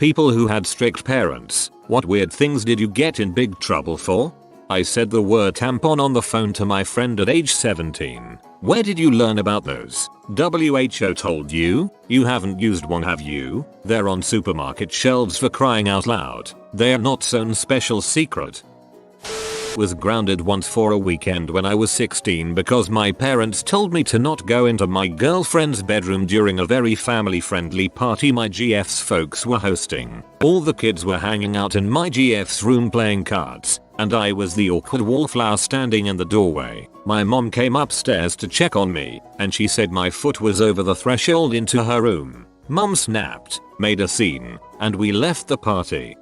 People who had strict parents, what weird things did you get in big trouble for? I said the word tampon on the phone to my friend at age 17. Where did you learn about those? WHO told you? You haven't used one, have you? They're on supermarket shelves, for crying out loud. They are not some special secret. Was grounded once for a weekend when I was 16 because my parents told me to not go into my girlfriend's bedroom during a very family friendly party my GF's folks were hosting. All the kids were hanging out in my GF's room playing cards, and I was the awkward wallflower standing in the doorway. My mom came upstairs to check on me, and she said my foot was over the threshold into her room. Mom snapped, made a scene, and we left the party.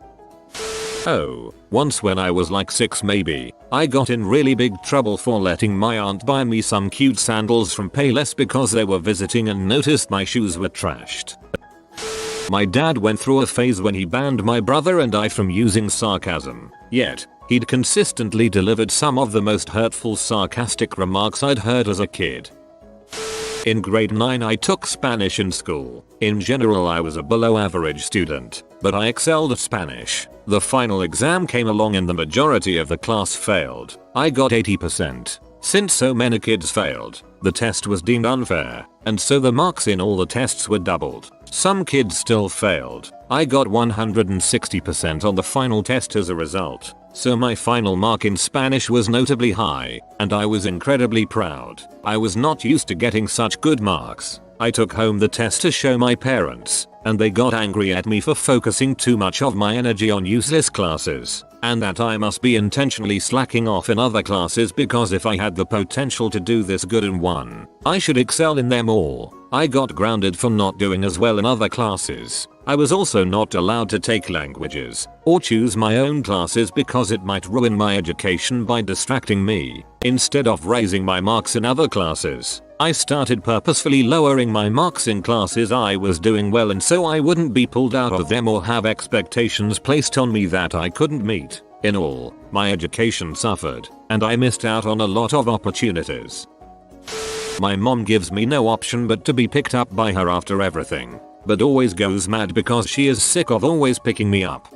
Oh, once when I was like 6 maybe, I got in really big trouble for letting my aunt buy me some cute sandals from Payless because they were visiting and noticed my shoes were trashed. My dad went through a phase when he banned my brother and I from using sarcasm, yet he'd consistently delivered some of the most hurtful sarcastic remarks I'd heard as a kid. In grade 9 I took Spanish in school. In general I was a below average student, but I excelled at Spanish. The final exam came along and the majority of the class failed. I got 80%. Since so many kids failed, the test was deemed unfair, and so the marks in all the tests were doubled. Some kids still failed. I got 160% on the final test as a result, so my final mark in Spanish was notably high, and I was incredibly proud. I was not used to getting such good marks. I took home the test to show my parents, and they got angry at me for focusing too much of my energy on useless classes, and that I must be intentionally slacking off in other classes because if I had the potential to do this good in one, I should excel in them all. I got grounded for not doing as well in other classes. I was also not allowed to take languages or choose my own classes because it might ruin my education by distracting me. Instead of raising my marks in other classes, I started purposefully lowering my marks in classes I was doing well in so I wouldn't be pulled out of them or have expectations placed on me that I couldn't meet. In all, my education suffered, and I missed out on a lot of opportunities. My mom gives me no option but to be picked up by her after everything, but always goes mad because she is sick of always picking me up.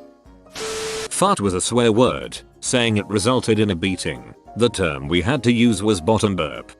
Fart was a swear word, saying it resulted in a beating. The term we had to use was bottom burp.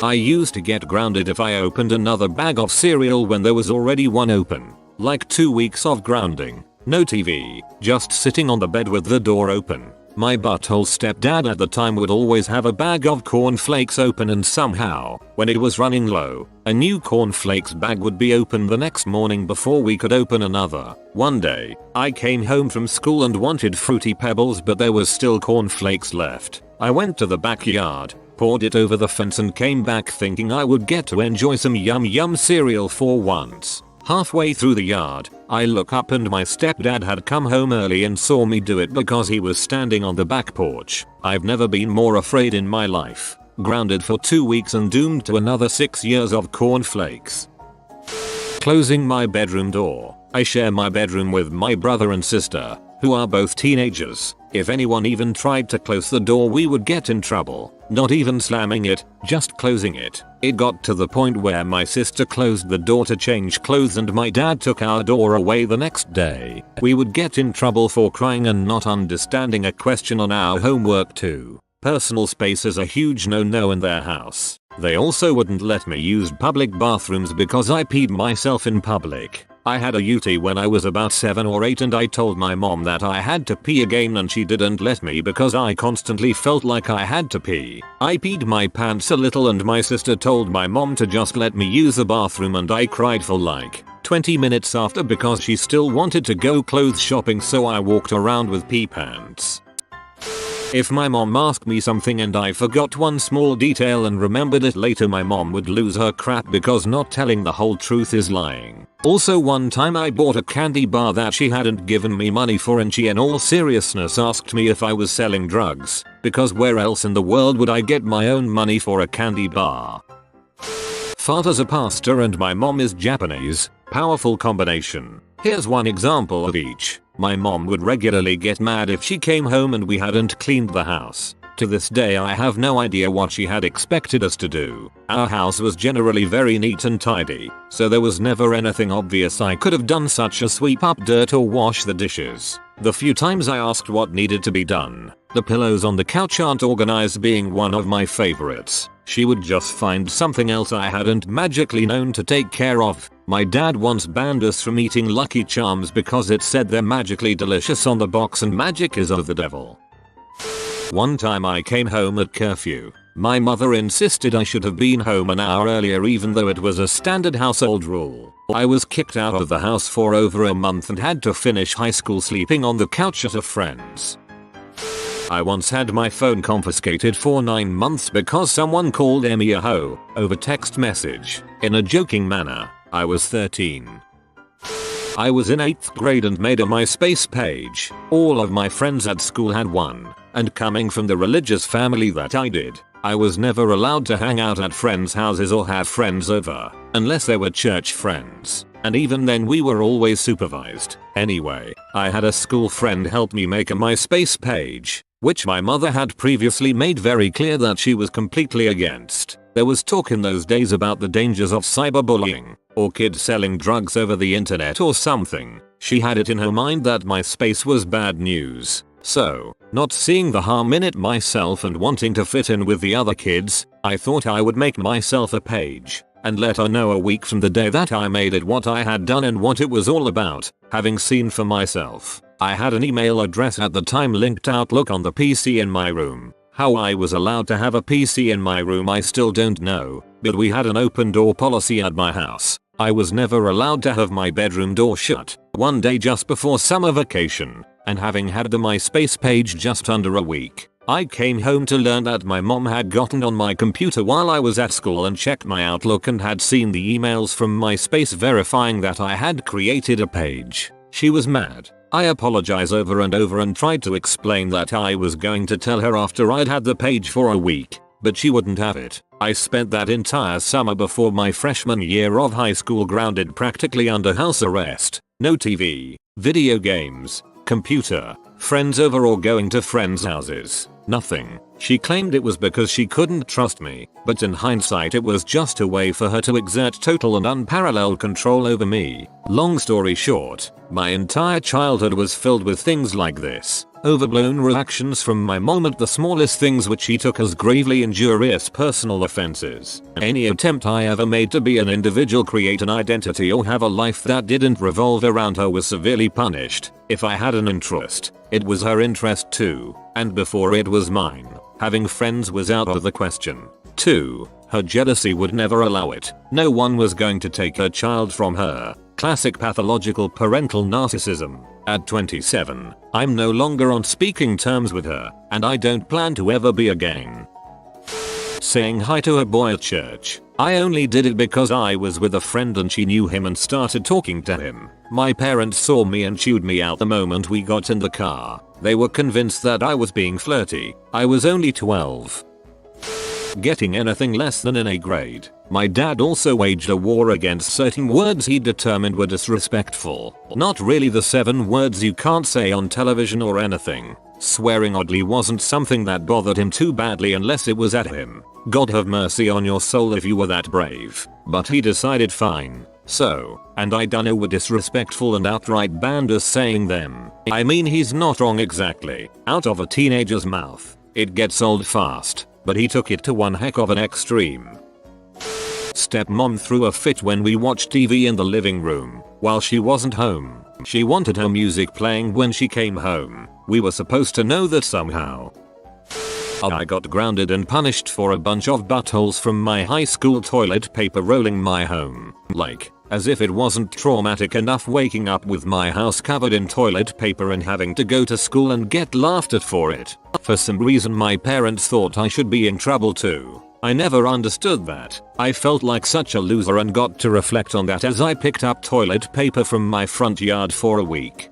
I used to get grounded if I opened another bag of cereal when there was already one open. Like 2 weeks of grounding. No TV, just sitting on the bed with the door open. My butthole stepdad at the time would always have a bag of cornflakes open and somehow, when it was running low, a new cornflakes bag would be open the next morning before we could open another. One day, I came home from school and wanted Fruity Pebbles but there was still cornflakes left. I went to the backyard, poured it over the fence and came back thinking I would get to enjoy some yum cereal for once. Halfway through the yard, I look up and my stepdad had come home early and saw me do it because he was standing on the back porch. I've never been more afraid in my life. Grounded for 2 weeks and doomed to another 6 years of cornflakes. Closing my bedroom door. I share my bedroom with my brother and sister, who are both teenagers. If anyone even tried to close the door we would get in trouble. Not even slamming it, just closing it. It got to the point where my sister closed the door to change clothes and my dad took our door away the next day. We would get in trouble for crying and not understanding a question on our homework too. Personal space is a huge no-no in their house. They also wouldn't let me use public bathrooms because I peed myself in public. I had a UT when I was about 7 or 8 and I told my mom that I had to pee again and she didn't let me because I constantly felt like I had to pee. I peed my pants a little and my sister told my mom to just let me use the bathroom and I cried for like 20 minutes after because she still wanted to go clothes shopping so I walked around with pee pants. If my mom asked me something and I forgot one small detail and remembered it later my mom would lose her crap because not telling the whole truth is lying. Also one time I bought a candy bar that she hadn't given me money for and she in all seriousness asked me if I was selling drugs, because where else in the world would I get my own money for a candy bar? Father's a pastor and my mom is Japanese. Powerful combination. Here's one example of each. My mom would regularly get mad if she came home and we hadn't cleaned the house. To this day I have no idea what she had expected us to do. Our house was generally very neat and tidy, so there was never anything obvious I could have done such as sweep up dirt or wash the dishes. The few times I asked what needed to be done, the pillows on the couch aren't organized being one of my favorites. She would just find something else I hadn't magically known to take care of. My dad once banned us from eating Lucky Charms because it said they're magically delicious on the box and magic is of the devil. One time I came home at curfew. My mother insisted I should have been home an hour earlier even though it was a standard household rule. I was kicked out of the house for over a month and had to finish high school sleeping on the couch at a friend's. I once had my phone confiscated for 9 months because someone called Emmy a hoe over text message in a joking manner. I was 13. I was in 8th grade and made a MySpace page. All of my friends at school had one, and coming from the religious family that I did, I was never allowed to hang out at friends' houses or have friends over, unless they were church friends, and even then we were always supervised. Anyway, I had a school friend help me make a MySpace page, which my mother had previously made very clear that she was completely against. There was talk in those days about the dangers of cyberbullying, or kids selling drugs over the internet or something. She had it in her mind that MySpace was bad news. So, not seeing the harm in it myself and wanting to fit in with the other kids, I thought I would make myself a page and let her know a week from the day that I made it what I had done and what it was all about, having seen for myself. I had an email address at the time linked to Outlook on the PC in my room. How I was allowed to have a PC in my room I still don't know, but we had an open door policy at my house. I was never allowed to have my bedroom door shut. One day just before summer vacation, and having had the MySpace page just under a week, I came home to learn that my mom had gotten on my computer while I was at school and checked my Outlook and had seen the emails from MySpace verifying that I had created a page. She was mad. I apologized over and over and tried to explain that I was going to tell her after I'd had the page for a week, but she wouldn't have it. I spent that entire summer before my freshman year of high school grounded practically under house arrest. No TV, video games, computer, friends over or going to friends' houses. Nothing. She claimed it was because she couldn't trust me, but in hindsight it was just a way for her to exert total and unparalleled control over me. Long story short, my entire childhood was filled with things like this. Overblown reactions from my mom at the smallest things which she took as gravely injurious personal offenses. Any attempt I ever made to be an individual, create an identity or have a life that didn't revolve around her was severely punished. If I had an interest, it was her interest too, and before it was mine. Having friends was out of the question. 2. Her jealousy would never allow it. No one was going to take her child from her. Classic pathological parental narcissism. At 27, I'm no longer on speaking terms with her, and I don't plan to ever be again. Saying hi to a boy at church. I only did it because I was with a friend and she knew him and started talking to him. My parents saw me and chewed me out the moment we got in the car. They were convinced that I was being flirty. I was only 12. Getting anything less than an A grade. My dad also waged a war against certain words he determined were disrespectful. Not really the 7 words you can't say on television or anything. Swearing oddly wasn't something that bothered him too badly unless it was at him. God have mercy on your soul if you were that brave. But he decided fine. So, and I dunno were disrespectful and outright banned us saying them. I mean, he's not wrong exactly. Out of a teenager's mouth, it gets old fast, but he took it to one heck of an extreme. Stepmom threw a fit when we watched TV in the living room while she wasn't home. She wanted her music playing when she came home. We were supposed to know that somehow. I got grounded and punished for a bunch of buttholes from my high school toilet paper rolling my home. Like, as if it wasn't traumatic enough waking up with my house covered in toilet paper and having to go to school and get laughed at for it. For some reason my parents thought I should be in trouble too. I never understood that. I felt like such a loser and got to reflect on that as I picked up toilet paper from my front yard for a week.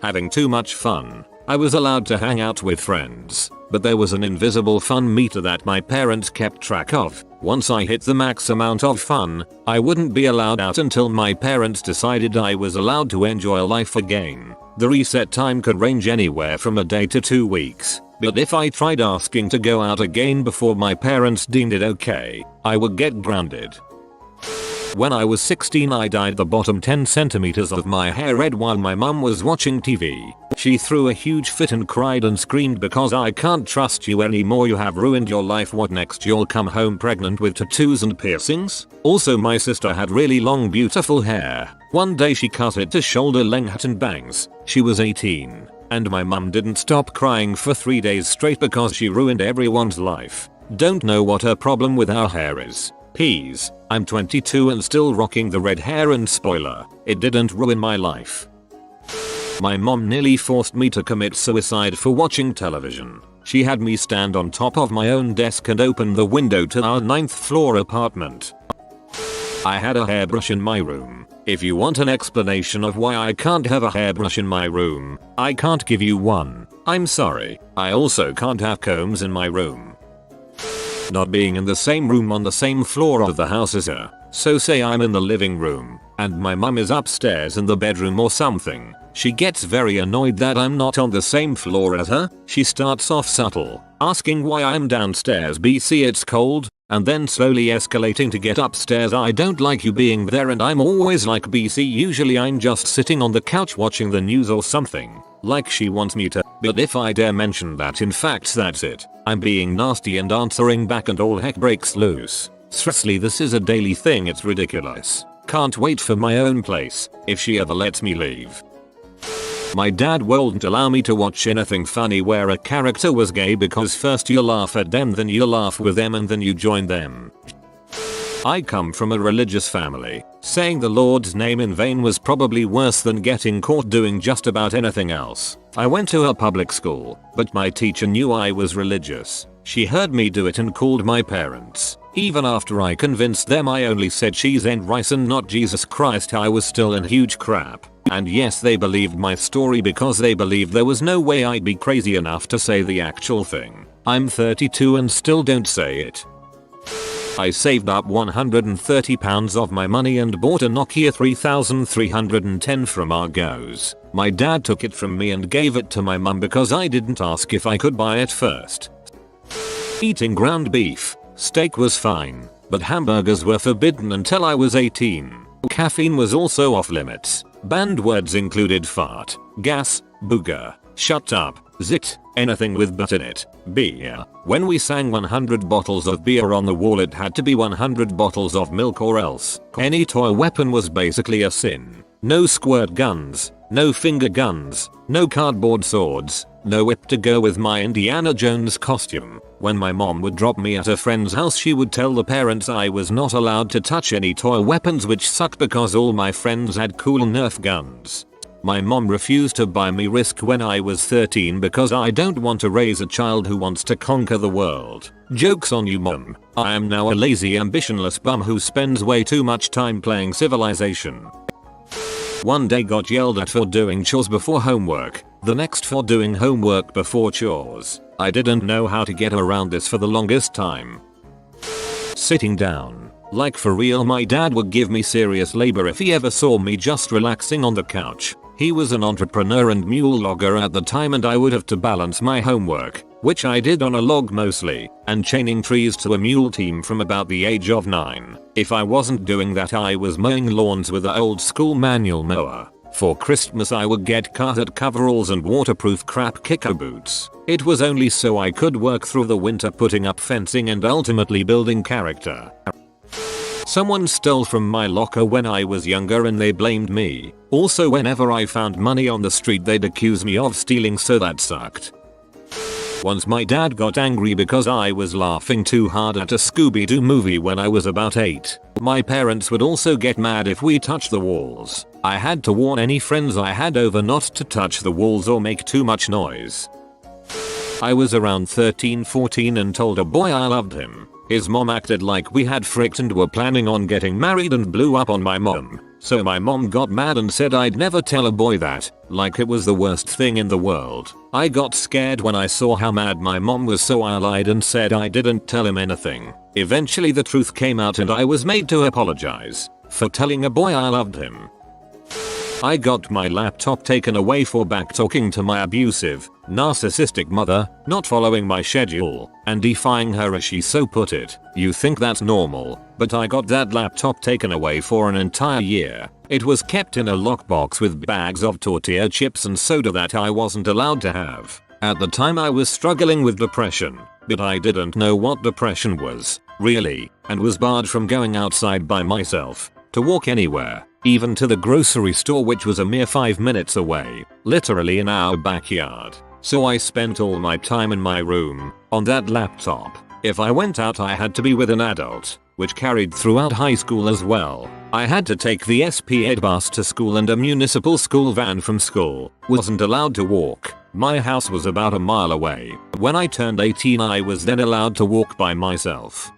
Having too much fun. I was allowed to hang out with friends, but there was an invisible fun meter that my parents kept track of. Once I hit the max amount of fun, I wouldn't be allowed out until my parents decided I was allowed to enjoy life again. The reset time could range anywhere from a day to 2 weeks, but if I tried asking to go out again before my parents deemed it okay, I would get grounded. When I was 16, I dyed the bottom 10 centimeters of my hair red while my mum was watching TV. She threw a huge fit and cried and screamed, "Because I can't trust you anymore, you have ruined your life. What next? You'll come home pregnant with tattoos and piercings?" Also, my sister had really long beautiful hair. One day she cut it to shoulder length and bangs. She was 18, and my mum didn't stop crying for 3 days straight because she ruined everyone's life. Don't know what her problem with our hair is. Peas. I'm 22 and still rocking the red hair, and spoiler, it didn't ruin my life. My mom nearly forced me to commit suicide for watching television. She had me stand on top of my own desk and open the window to our 9th floor apartment. I had a hairbrush in my room. If you want an explanation of why I can't have a hairbrush in my room, I can't give you one. I'm sorry. I also can't have combs in my room. Not being in the same room on the same floor of the house as her. So say I'm in the living room, and my mum is upstairs in the bedroom or something. She gets very annoyed that I'm not on the same floor as her. She starts off subtle, asking why I'm downstairs. "BC, it's cold," and then slowly escalating to get upstairs. "I don't like you being there," and I'm always like, "BC, usually I'm just sitting on the couch watching the news or something." Like she wants me to. But if I dare mention that in fact that's it, I'm being nasty and answering back and all heck breaks loose. Seriously, this is a daily thing. It's ridiculous. Can't wait for my own place, if she ever lets me leave. My dad won't allow me to watch anything funny where a character was gay because first you laugh at them, then you laugh with them, and then you join them. I come from a religious family. Saying the Lord's name in vain was probably worse than getting caught doing just about anything else. I went to a public school, but my teacher knew I was religious. She heard me do it and called my parents. Even after I convinced them I only said cheese and rice and not Jesus Christ, I was still in huge crap. And yes, they believed my story because they believed there was no way I'd be crazy enough to say the actual thing. I'm 32 and still don't say it. I saved up £130 of my money and bought a Nokia 3310 from Argos. My dad took it from me and gave it to my mum because I didn't ask if I could buy it first. Eating ground beef. Steak was fine, but hamburgers were forbidden until I was 18. Caffeine was also off limits. Banned words included fart, gas, booger, shut up, zit, anything with butt in it, beer. When we sang 100 bottles of beer on the wall, it had to be 100 bottles of milk or else. Any toy weapon was basically a sin. No squirt guns, no finger guns, no cardboard swords, no whip to go with my Indiana Jones costume. When my mom would drop me at a friend's house, she would tell the parents I was not allowed to touch any toy weapons, which sucked because all my friends had cool Nerf guns. My mom refused to buy me Risk when I was 13 because I don't want to raise a child who wants to conquer the world. Joke's on you, mom. I am now a lazy, ambitionless bum who spends way too much time playing Civilization. One day got yelled at for doing chores before homework, the next for doing homework before chores. I didn't know how to get around this for the longest time. Sitting down. Like for real, my dad would give me serious labor if he ever saw me just relaxing on the couch. He was an entrepreneur and mule logger at the time, and I would have to balance my homework, which I did on a log mostly, and chaining trees to a mule team from about the age of 9. If I wasn't doing that, I was mowing lawns with the old school manual mower. For Christmas I would get carpet coveralls and waterproof crap kicker boots. It was only so I could work through the winter putting up fencing and ultimately building character. Someone stole from my locker when I was younger and they blamed me. Also, whenever I found money on the street they'd accuse me of stealing, so that sucked. Once my dad got angry because I was laughing too hard at a Scooby-Doo movie when I was about 8. My parents would also get mad if we touched the walls. I had to warn any friends I had over not to touch the walls or make too much noise. I was around 13-14 and told a boy I loved him. His mom acted like we had fricked and were planning on getting married and blew up on my mom. So my mom got mad and said I'd never tell a boy that, like it was the worst thing in the world. I got scared when I saw how mad my mom was, so I lied and said I didn't tell him anything. Eventually the truth came out and I was made to apologize for telling a boy I loved him. I got my laptop taken away for backtalking to my abusive, narcissistic mother, not following my schedule, and defying her as she so put it. You think that's normal, but I got that laptop taken away for an entire year. It was kept in a lockbox with bags of tortilla chips and soda that I wasn't allowed to have. At the time I was struggling with depression, but I didn't know what depression was, really, and was barred from going outside by myself, to walk anywhere, even to the grocery store, which was a mere 5 minutes away, literally in our backyard. So I spent all my time in my room, on that laptop. If I went out I had to be with an adult, which carried throughout high school as well. I had to take the SP8 bus to school and a municipal school van from school. Wasn't allowed to walk. My house was about a mile away. When I turned 18 I was then allowed to walk by myself.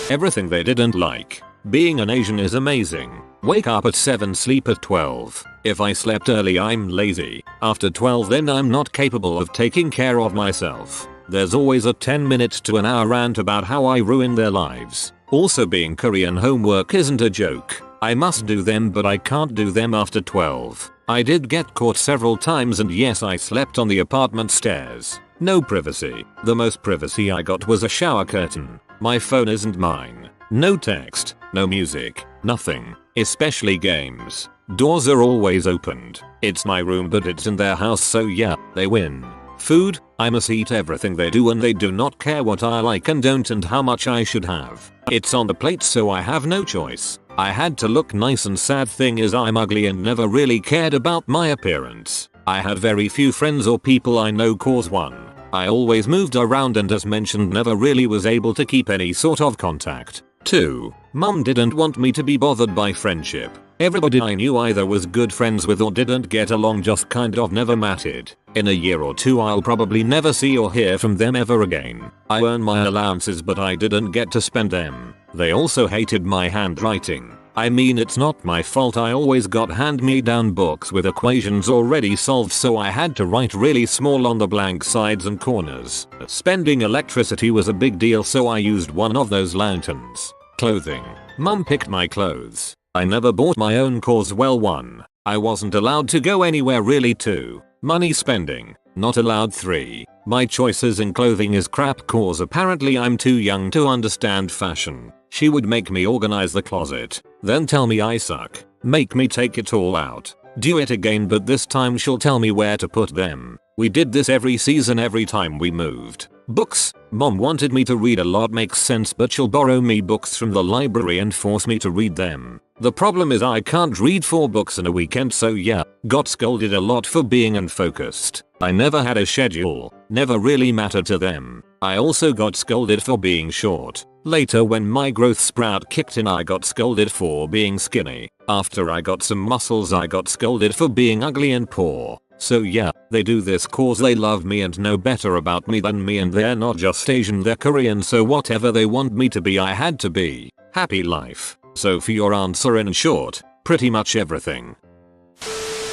Everything they didn't like. Being an Asian is amazing. Wake up at 7, sleep at 12. If I slept early I'm lazy. After 12 then I'm not capable of taking care of myself. There's always a 10 minutes to an hour rant about how I ruin their lives. Also being Korean homework isn't a joke. I must do them but I can't do them after 12. I did get caught several times and yes I slept on the apartment stairs. No privacy. The most privacy I got was a shower curtain. My phone isn't mine. No text, no music, nothing, especially games. Doors are always opened. It's my room but it's in their house so yeah, they win. Food, I must eat everything they do and they do not care what I like and don't and how much I should have. It's on the plate so I have no choice. I had to look nice and sad thing is I'm ugly and never really cared about my appearance. I had very few friends or people I know cause one. I always moved around and as mentioned never really was able to keep any sort of contact. 2. Mom didn't want me to be bothered by friendship. Everybody I knew either was good friends with or didn't get along, just kind of never mattered. In a year or two I'll probably never see or hear from them ever again. I earn my allowances but I didn't get to spend them. They also hated my handwriting. I mean it's not my fault, I always got hand-me-down books with equations already solved so I had to write really small on the blank sides and corners. Spending electricity was a big deal so I used one of those lanterns. Clothing. Mom picked my clothes. I never bought my own cause well 1. I wasn't allowed to go anywhere really 2. Money spending. Not allowed 3. My choices in clothing is crap cause apparently I'm too young to understand fashion. She would make me organize the closet, then tell me I suck, make me take it all out, do it again but this time she'll tell me where to put them. We did this every season every time we moved. Books. Mom wanted me to read a lot, makes sense, but she'll borrow me books from the library and force me to read them. The problem is I can't read 4 books in a weekend so yeah, got scolded a lot for being unfocused. I never had a schedule, never really mattered to them. I also got scolded for being short. Later when my growth sprout kicked in I got scolded for being skinny. After I got some muscles I got scolded for being ugly and poor. So yeah, they do this cause they love me and know better about me than me and they're not just Asian, they're Korean, so whatever they want me to be I had to be. Happy life. So for your answer in short, pretty much everything.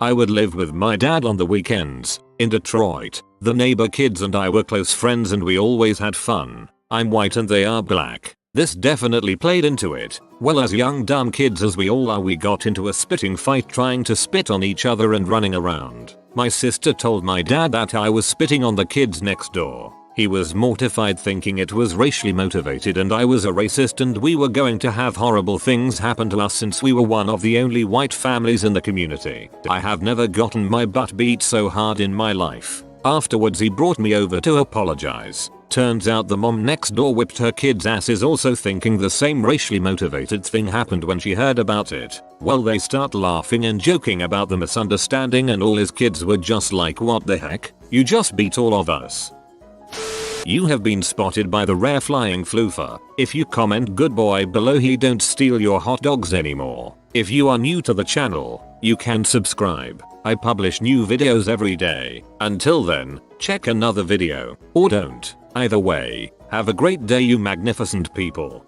I would live with my dad on the weekends. In Detroit, the neighbor kids and I were close friends and we always had fun. I'm white and they are black. This definitely played into it. Well, as young dumb kids as we all are, we got into a spitting fight trying to spit on each other and running around. My sister told my dad that I was spitting on the kids next door. He was mortified thinking it was racially motivated and I was a racist and we were going to have horrible things happen to us since we were one of the only white families in the community. I have never gotten my butt beat so hard in my life. Afterwards he brought me over to apologize. Turns out the mom next door whipped her kids' asses also thinking the same racially motivated thing happened when she heard about it. Well, they start laughing and joking about the misunderstanding and all his kids were just like, what the heck? You just beat all of us. You have been spotted by the rare flying floofer. If you comment good boy below he don't steal your hot dogs anymore. If you are new to the channel, you can subscribe. I publish new videos every day. Until then, check another video, or don't. Either way, have a great day you magnificent people.